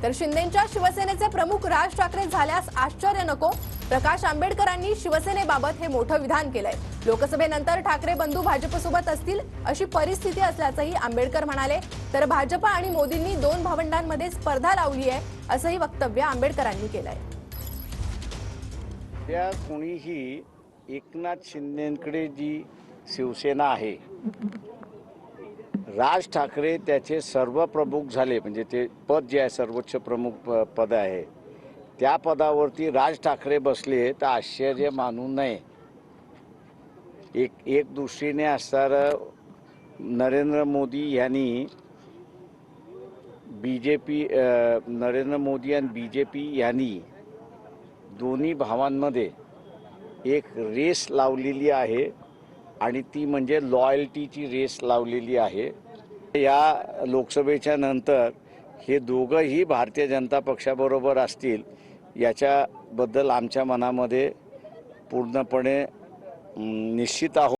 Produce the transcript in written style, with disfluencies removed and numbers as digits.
तर शिंदेंच्या शिवसेनेचे प्रमुख राज ठाकरे झाल्यास आश्चर्य नको। प्रकाश आंबेडकरांनी शिवसेनेबाबत हे मोठं विधान केलंय। लोकसभेनंतर ठाकरे बंधू भाजपसोबत असतील अशी परिस्थिती असल्याचंही आंबेडकर म्हणाले। तर भाजप आणि मोदींनी दोन भावंडांमध्ये स्पर्धा लावली आहे असंही वक्तव्य आंबेडकरांनी केलंय। त्या कोणीही एकनाथ शिंदेंकडे जी शिवसेना आहे, राज ठाकरे त्याचे सर्व प्रमुख झाले, म्हणजे ते पद जे आहे सर्वोच्च प्रमुख पद आहे, त्या पदावरती राज ठाकरे बसले तर आश्चर्य मानू नये। एक दृष्टीने असणारं नरेंद्र मोदी यांनी नरेंद्र मोदी आणि बीजेपी यांनी दोन्ही भावांमध्ये एक रेस लावलेली आहे आणि ती म्हणजे लॉयल्टीची रेस लावलेली आहे। या लोकसभेच्या नंतर हे दोघंही भारतीय जनता पक्षाबरोबर असतील याच्याबद्दल आमच्या मनामध्ये पूर्णपणे निश्चित आहोत।